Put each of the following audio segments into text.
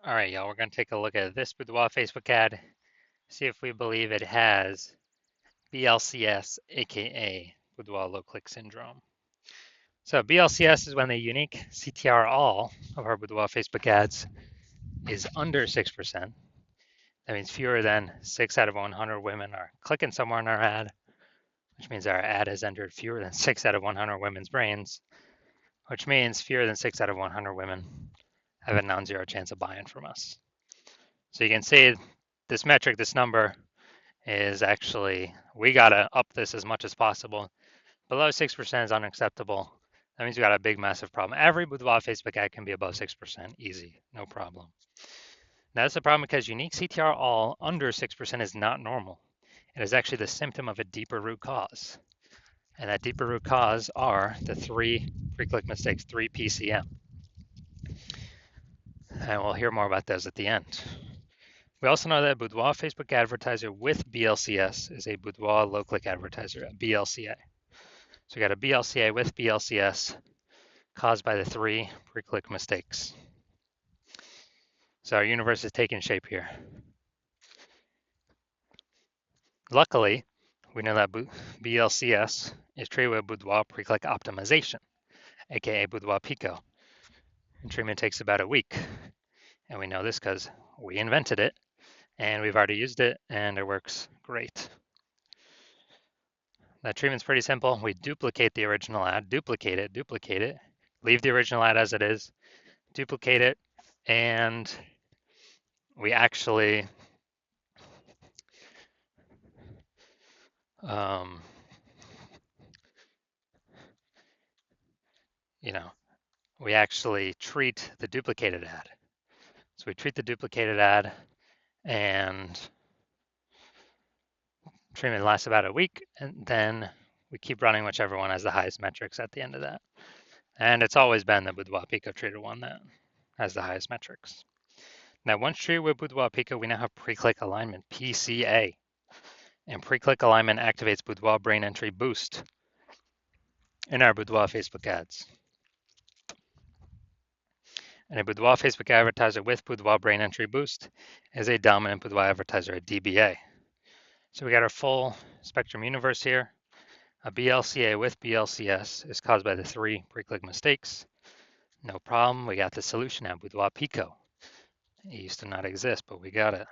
All right, y'all, we're going to take a look at this Boudoir Facebook ad, see if we believe it has BLCS, aka Boudoir low click syndrome. So BLCS is when the unique CTR all of our Boudoir Facebook ads is under 6%. That means fewer than 6 out of 100 women are clicking somewhere in our ad, which means our ad has entered fewer than 6 out of 100 women's brains, which means fewer than 6 out of 100 women have a non-zero chance of buying from us. So you can see this metric, this number, is actually, we got to up this as much as possible. Below 6% is unacceptable. That means we got a big, massive problem. Every Boudoir Facebook ad can be above 6%, easy, no problem. Now, that's a problem because unique CTR all under 6% is not normal. It is actually the symptom of a deeper root cause. And that deeper root cause are the 3 pre-click mistakes, 3 PCM. And we'll hear more about those at the end. We also know that a Boudoir Facebook advertiser with BLCS is a Boudoir low-click advertiser, a BLCA. So we got a BLCA with BLCS caused by the 3 pre-click mistakes. So our universe is taking shape here. Luckily, we know that BLCS is treated with Boudoir pre-click optimization, aka Boudoir Pico. And treatment takes about a week. And we know this because we invented it and we've already used it and it works great. That treatment's pretty simple. We duplicate the original ad, duplicate it, leave the original ad as it is, duplicate it, and we actually we actually treat the duplicated ad. So we treat the duplicated ad and treatment lasts about a week, and then we keep running whichever one has the highest metrics at the end of that. And it's always been the Boudoir Pico treated one that has the highest metrics. Now, once treated with Boudoir Pico, we now have pre-click alignment, PCA. And pre-click alignment activates Boudoir brain entry boost in our Boudoir Facebook ads. And a Boudoir Facebook advertiser with Boudoir brain entry boost is a dominant Boudoir advertiser, a DBA. So we got our full spectrum universe here. A BLCA with BLCS is caused by the 3 pre-click mistakes. No problem. We got the solution at Boudoir Pico. It used to not exist, but we got it.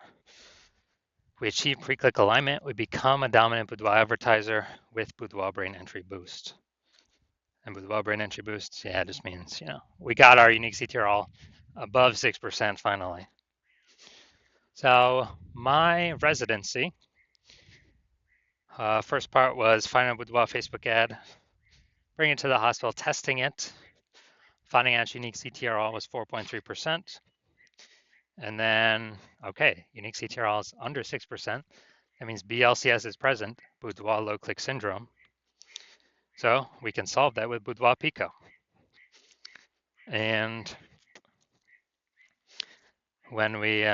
We achieve pre-click alignment. We become a dominant Boudoir advertiser with Boudoir brain entry boost. And Boudoir brain entry boost, yeah, it just means, we got our unique CTR all above 6% finally. So my residency, first part was finding a Boudoir Facebook ad, bringing it to the hospital, testing it, finding out unique CTR all was 4.3%. And then, okay, unique CTR all is under 6%. That means BLCS is present, Boudoir low click syndrome. So we can solve that with Boudoir Pico. And when we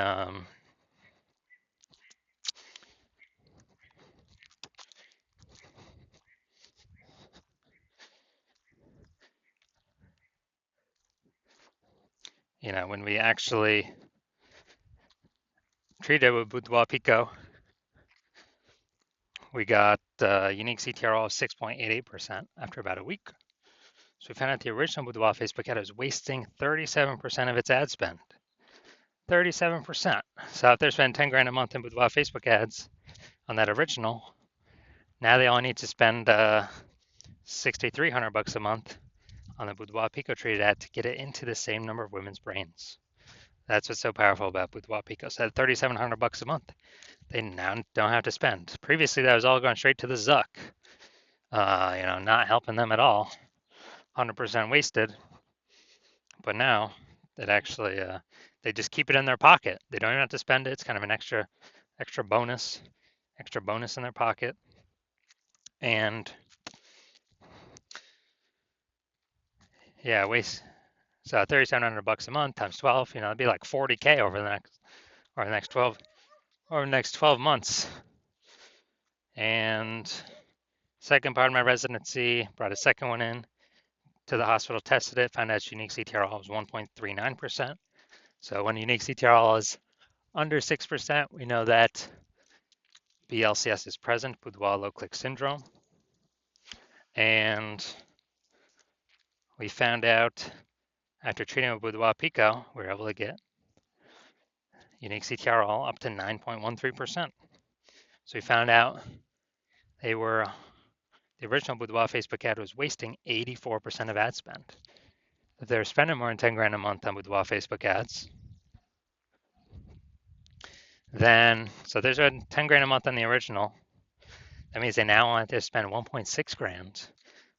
when we actually treat it with Boudoir Pico, we got unique CTR of 6.88% after about a week. So we found out the original Boudoir Facebook ad was wasting 37% of its ad spend. 37%. So if they're spending 10 grand a month in Boudoir Facebook ads on that original, now they only need to spend $6,300 a month on the Boudoir Pico treated ad to get it into the same number of women's brains. That's what's so powerful about Boudoir Pico. So at $3,700 a month, they now don't have to spend. Previously, that was all going straight to the Zuck. Not helping them at all. 100% wasted. But now it actually, they just keep it in their pocket. They don't even have to spend it. It's kind of an extra bonus in their pocket. And yeah, so $3,700 a month times 12, it'd be like 40K over the next 12 months. And second part of my residency, brought a second one in to the hospital, tested it, found out its unique CTR was 1.39%. So when unique CTRL is under 6%, we know that BLCS is present, Boudoir low click syndrome. And we found out after treating with Boudoir Pico, we were able to get unique CTRL up to 9.13%. So we found out the original Boudoir Facebook ad was wasting 84% of ad spend. If they're spending more than 10 grand a month on Boudoir Facebook ads, then, so there's a 10 grand a month on the original. That means they now want to spend 1.6 grand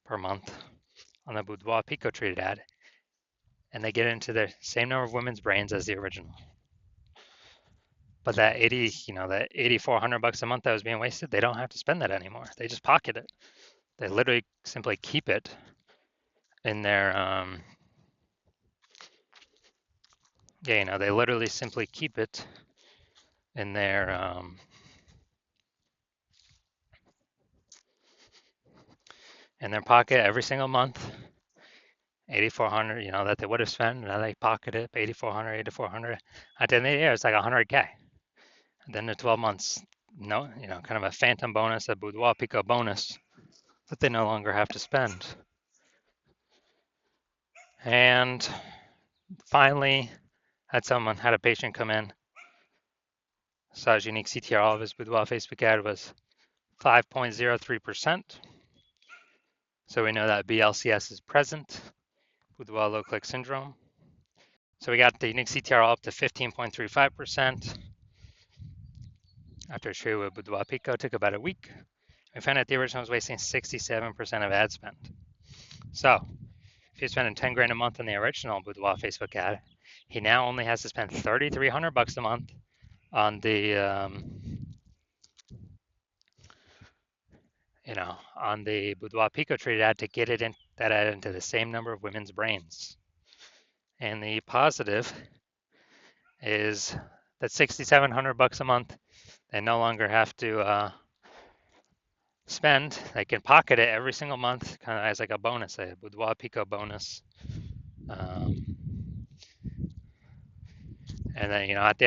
per month on the Boudoir Pico treated ad, and they get into the same number of women's brains as the original. But that that 8,400 bucks a month that was being wasted, they don't have to spend that anymore. They just pocket it. They literally simply keep it in their they literally simply keep it in their pocket every single month. 8,400, that they would have spent, now they pocket it, 8,400, 8,400. At the end of the year, it's like 100K. And then the 12 months, kind of a phantom bonus, a Boudoir Pico bonus that they no longer have to spend. And finally, had a patient come in, saw his unique CTRL of his Boudoir Facebook ad was 5.03%. So we know that BLCS is present, Boudoir low click syndrome. So we got the unique CTRL up to 15.35%. After treated with Boudoir Pico, took about a week. We found out the original was wasting 67% of ad spend. So if you're spending 10 grand a month on the original Boudoir Facebook ad, he now only has to spend 3,300 bucks a month on the on the Boudoir Pico treated ad to get that ad into the same number of women's brains. And the positive is that 6,700 bucks a month, they no longer have to spend. They can pocket it every single month, kind of as like a bonus, a Boudoir Pico bonus. And then at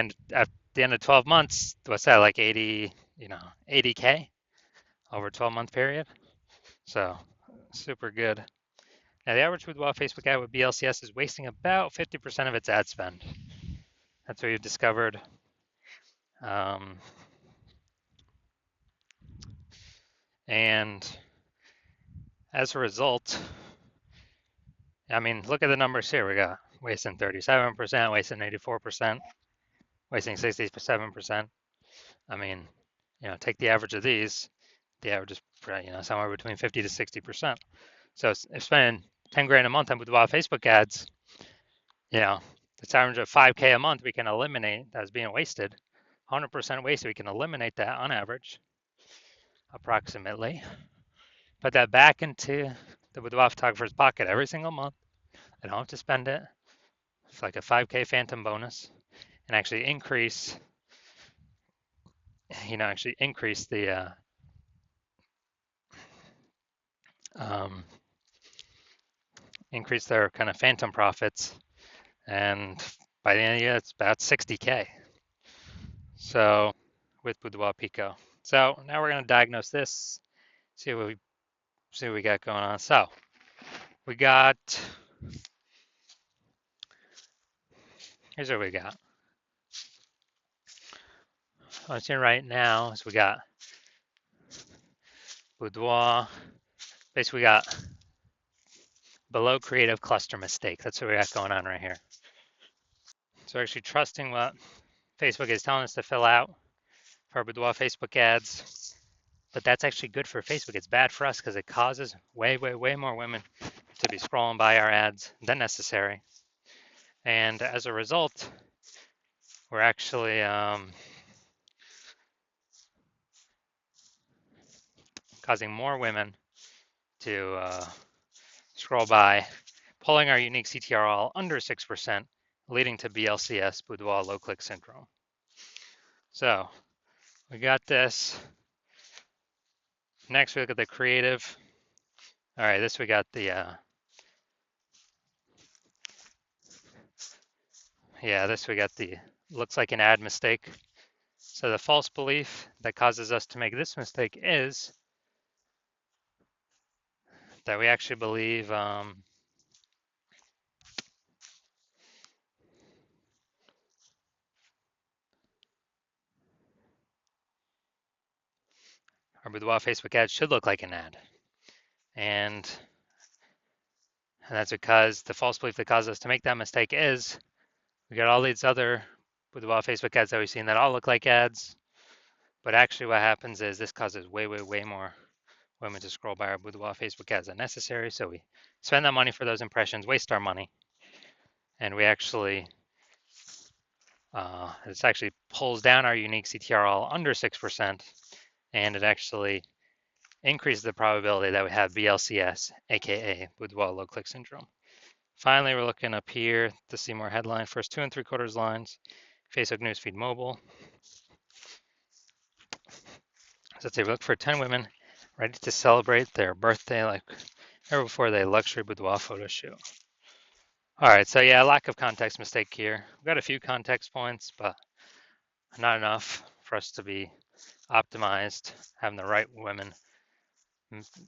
the end of 12 months, what's that, like 80K over a 12-month period? So super good. Now the average Boudoir Facebook ad with BLCS is wasting about 50% of its ad spend. That's what we've discovered. And as a result, look at the numbers here. We got wasting 37%, wasting 84%, wasting 67%. Take the average of these. The average is somewhere between 50 to 60%. So if spending 10 grand a month on Boudoir Facebook ads, it's average of 5K a month we can eliminate that's being wasted. 100% wasted, we can eliminate that on average, approximately. Put that back into the Boudoir photographer's pocket every single month. They don't have to spend it. It's like a 5K phantom bonus, and actually increase the increase their kind of phantom profits, and by the end of the year, it's about 60K. So with Boudoir Pico. So now we're going to diagnose this, see what we got going on. So we got, here's what we got. What I'm seeing right now is we got Boudoir. Basically, we got below creative cluster mistake. That's what we got going on right here. So we're actually trusting what Facebook is telling us to fill out for our Boudoir Facebook ads. But that's actually good for Facebook. It's bad for us because it causes way, way, way more women to be scrolling by our ads than necessary. And as a result, we're actually causing more women to scroll by, pulling our unique CTRL under 6%, leading to BLCS, Boudoir low click syndrome. So we got this. Next, we look at the creative. All right, we got the Yeah, this we got the looks like an ad mistake. So the false belief that causes us to make this mistake is that we actually believe our Boudoir Facebook ad should look like an ad. And that's because the false belief that causes us to make that mistake is we got all these other Boudoir Facebook ads that we've seen that all look like ads. But actually what happens is this causes way, way, way more women to scroll by our Boudoir Facebook ads than necessary. So we spend that money for those impressions, waste our money, and we actually this actually pulls down our unique CTRL under 6%, and it actually increases the probability that we have BLCS, aka Boudoir low click syndrome. Finally, we're looking up here to see more headline. First 2 3/4 lines, Facebook newsfeed mobile. So let's say we look for 10 women ready to celebrate their birthday like ever before they luxury boudoir photo shoot. All right, so yeah, lack of context mistake here. We've got a few context points, but not enough for us to be optimized, having the right women,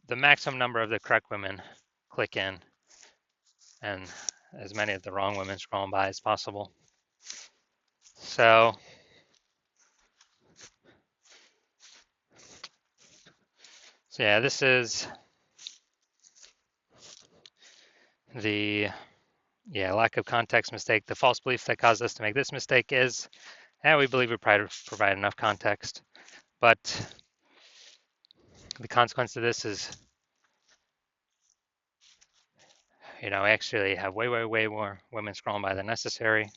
the maximum number of the correct women click in, and as many of the wrong women scrolling by as possible. So yeah, this is the lack of context mistake. The false belief that caused us to make this mistake is, we believe we provide enough context, but the consequence of this is, we actually have way, way, way more women scrolling by than necessary,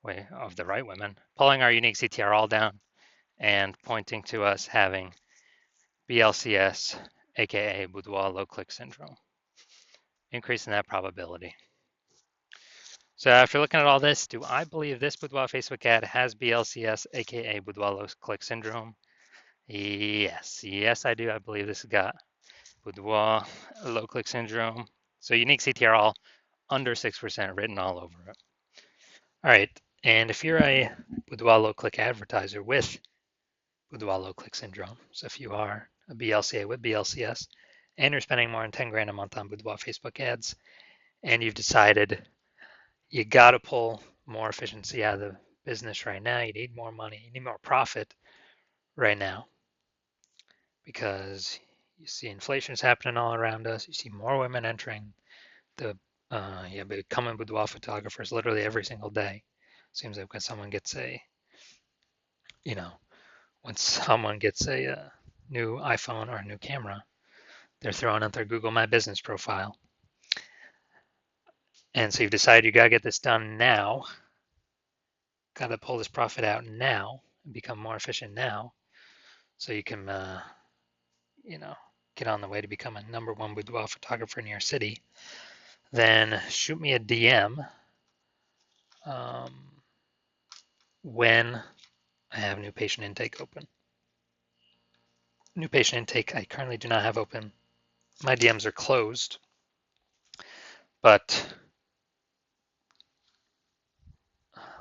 way of the right women, pulling our unique CTR down and pointing to us having BLCS, aka Boudoir low click syndrome, increasing that probability. So after looking at all this, do I believe this Boudoir Facebook ad has BLCS, aka Boudoir low click syndrome? Yes, I do. I believe this has got Boudoir low click syndrome. So unique CTR under 6% written all over it. All right, and if you're a Boudoir low click advertiser with Boudoir low click syndrome, so if you are a BLCA with BLCS and you're spending more than 10 grand a month on Boudoir Facebook ads, and you've decided you got to pull more efficiency out of the business right now, you need more money, you need more profit right now because you see inflation is happening all around us, you see more women entering the becoming boudoir photographers literally every single day. Seems like when someone gets a, when someone gets a new iPhone or a new camera, they're throwing out their Google My Business profile. And so you've decided you got to get this done now, got to pull this profit out now and become more efficient now so you can, get on the way to become a #1 boudoir photographer in your city. Then shoot me a DM when I have new patient intake open. New patient intake I currently do not have open. My DMs are closed, but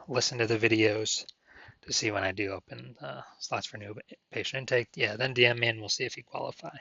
listen to the videos to see when I do open slots for new patient intake. Yeah, then DM me and we'll see if you qualify.